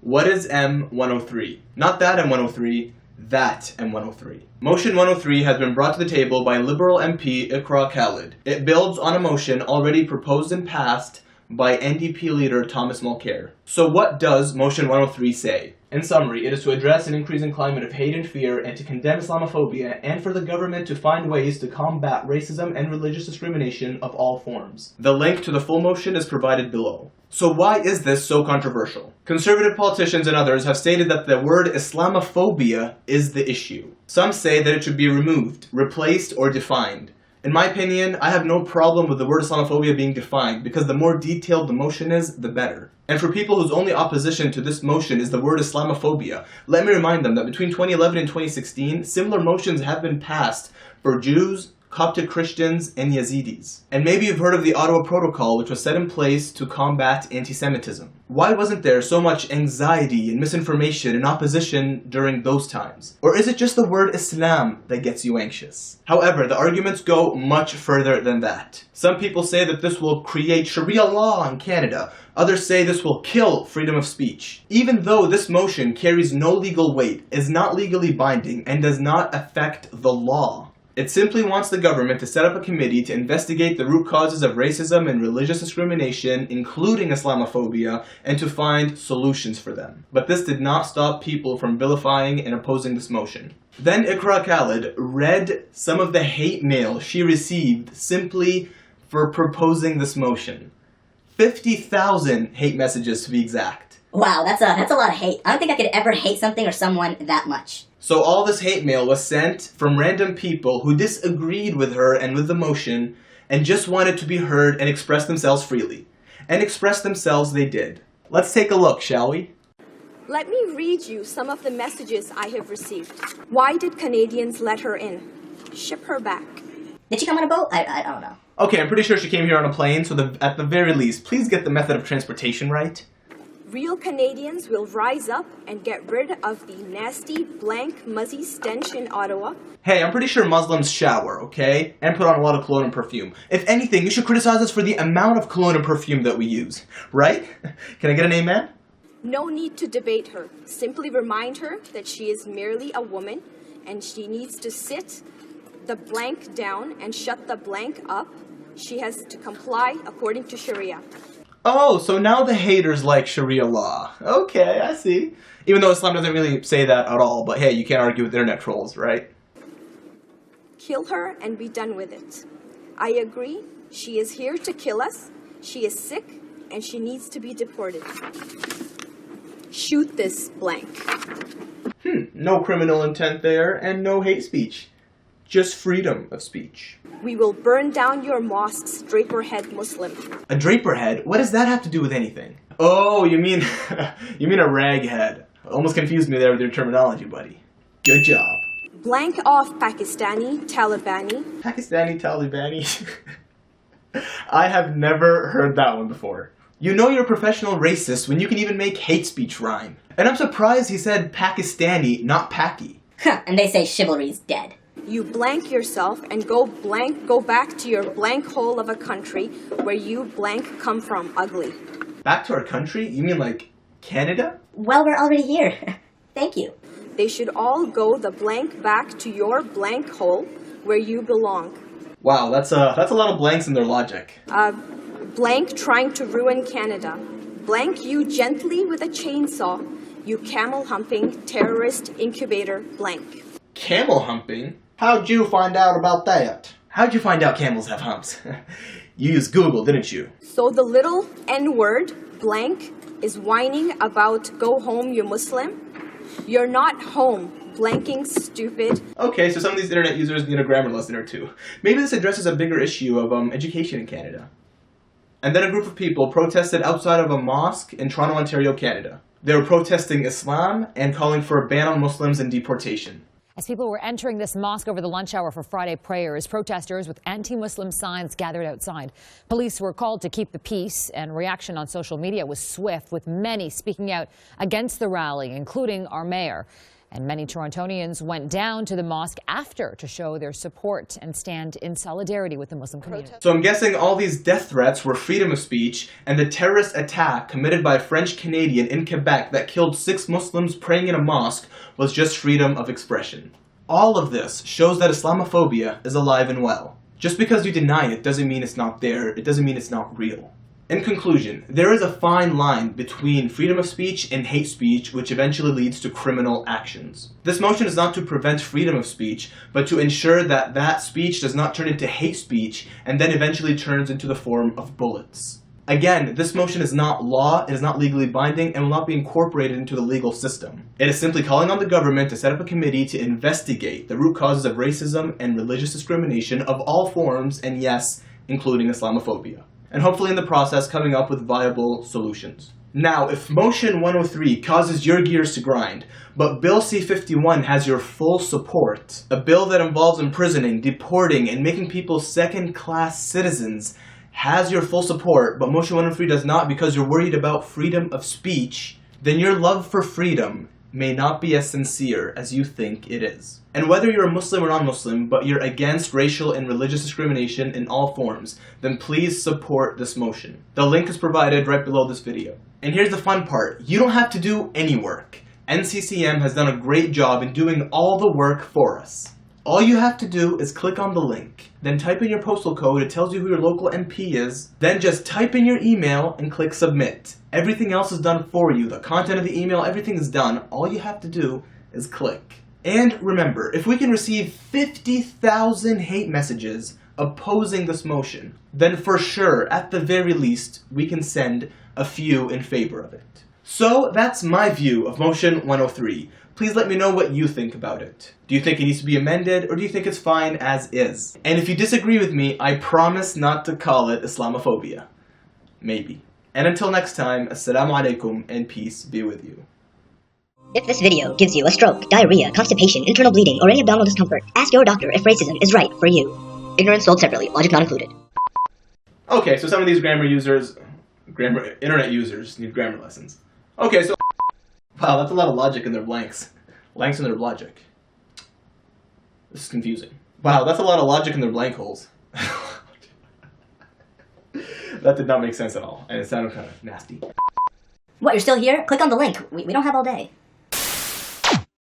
What is M103? Not that M103, that M103. Motion 103 has been brought to the table by Liberal MP Iqra Khalid. It builds on a motion already proposed and passed by NDP leader Thomas Mulcair. So what does Motion 103 say? In summary, it is to address an increasing climate of hate and fear and to condemn Islamophobia and for the government to find ways to combat racism and religious discrimination of all forms. The link to the full motion is provided below. So why is this so controversial? Conservative politicians and others have stated that the word Islamophobia is the issue. Some say that it should be removed, replaced, or defined. In my opinion, I have no problem with the word Islamophobia being defined because the more detailed the motion is, the better. And for people whose only opposition to this motion is the word Islamophobia, let me remind them that between 2011 and 2016, similar motions have been passed for Jews, Coptic Christians, and Yazidis. And maybe you've heard of the Ottawa Protocol, which was set in place to combat anti-Semitism. Why wasn't there so much anxiety and misinformation and opposition during those times? Or is it just the word Islam that gets you anxious? However, the arguments go much further than that. Some people say that this will create Sharia law in Canada. Others say this will kill freedom of speech. Even though this motion carries no legal weight, is not legally binding, and does not affect the law, it simply wants the government to set up a committee to investigate the root causes of racism and religious discrimination, including Islamophobia, and to find solutions for them. But this did not stop people from vilifying and opposing this motion. Then Iqra Khalid read some of the hate mail she received simply for proposing this motion. 50,000 hate messages to be exact. Wow, that's a lot of hate. I don't think I could ever hate something or someone that much. So all this hate mail was sent from random people who disagreed with her and with the motion and just wanted to be heard and express themselves freely. And express themselves they did. Let's take a look, shall we? Let me read you some of the messages I have received. Why did Canadians let her in? Ship her back. Did she come on a boat? I don't know. Okay, I'm pretty sure she came here on a plane, so at the very least, please get the method of transportation right. Real Canadians will rise up and get rid of the nasty, blank, muzzy stench in Ottawa. Hey, I'm pretty sure Muslims shower, okay? And put on a lot of cologne and perfume. If anything, you should criticize us for the amount of cologne and perfume that we use, right? Can I get an amen? No need to debate her. Simply remind her that she is merely a woman and she needs to sit the blank down and shut the blank up. She has to comply according to Sharia. Oh, so now the haters like Sharia law. Okay, I see. Even though Islam doesn't really say that at all, but hey, you can't argue with internet trolls, right? Kill her and be done with it. I agree. She is here to kill us. She is sick and she needs to be deported. Shoot this blank. No criminal intent there and no hate speech. Just freedom of speech. We will burn down your mosques, Draperhead Muslim. A Draperhead? What does that have to do with anything? Oh, you mean you mean a raghead. Almost confused me there with your terminology, buddy. Good job. Blank off Pakistani, Talibani. Pakistani, Talibani? I have never heard that one before. You know you're a professional racist when you can even make hate speech rhyme. And I'm surprised he said Pakistani, not Paki. And they say chivalry's dead. You blank yourself and go back to your blank hole of a country where you blank come from, ugly. Back to our country? You mean like Canada? Well, we're already here. Thank you. They should all go the blank back to your blank hole where you belong. Wow, that's a lot of blanks in their logic. Blank trying to ruin Canada. Blank you gently with a chainsaw, you camel-humping terrorist incubator blank. Camel humping? How'd you find out about that? How'd you find out camels have humps? You used Google, didn't you? So the little N-word, blank, is whining about go home, you Muslim? You're not home, blanking stupid. Okay, so some of these internet users need a grammar lesson or two. Maybe this addresses a bigger issue of education in Canada. And then a group of people protested outside of a mosque in Toronto, Ontario, Canada. They were protesting Islam and calling for a ban on Muslims and deportation. As people were entering this mosque over the lunch hour for Friday prayers, protesters with anti-Muslim signs gathered outside. Police were called to keep the peace, and reaction on social media was swift, with many speaking out against the rally, including our mayor. And many Torontonians went down to the mosque after to show their support and stand in solidarity with the Muslim community. So I'm guessing all these death threats were freedom of speech, and the terrorist attack committed by a French Canadian in Quebec that killed 6 Muslims praying in a mosque was just freedom of expression. All of this shows that Islamophobia is alive and well. Just because you deny it doesn't mean it's not there, it doesn't mean it's not real. In conclusion, there is a fine line between freedom of speech and hate speech, which eventually leads to criminal actions. This motion is not to prevent freedom of speech, but to ensure that that speech does not turn into hate speech and then eventually turns into the form of bullets. Again, this motion is not law, it is not legally binding, and will not be incorporated into the legal system. It is simply calling on the government to set up a committee to investigate the root causes of racism and religious discrimination of all forms, and yes, including Islamophobia. And hopefully in the process coming up with viable solutions. Now, if Motion 103 causes your gears to grind, but Bill C-51 has your full support, a bill that involves imprisoning, deporting, and making people second-class citizens, has your full support, but Motion 103 does not because you're worried about freedom of speech, then your love for freedom may not be as sincere as you think it is. And whether you're a Muslim or non-Muslim, but you're against racial and religious discrimination in all forms, then please support this motion. The link is provided right below this video. And here's the fun part. You don't have to do any work. NCCM has done a great job in doing all the work for us. All you have to do is click on the link, then type in your postal code, it tells you who your local MP is, then just type in your email and click submit. Everything else is done for you. The content of the email, everything is done. All you have to do is click. And remember, if we can receive 50,000 hate messages opposing this motion, then for sure, at the very least, we can send a few in favor of it. So that's my view of Motion 103. Please let me know what you think about it. Do you think it needs to be amended, or do you think it's fine as is? And if you disagree with me, I promise not to call it Islamophobia. Maybe. And until next time, Assalamu alaikum and peace be with you. If this video gives you a stroke, diarrhea, constipation, internal bleeding, or any abdominal discomfort, ask your doctor if racism is right for you. Ignorance sold separately, logic not included. Okay, so some of these internet users need grammar lessons. Okay, so wow, that's a lot of logic in their blanks. Blanks in their logic. This is confusing. Wow, that's a lot of logic in their blank holes. That did not make sense at all, and it sounded kind of nasty. What, you're still here? Click on the link. We don't have all day.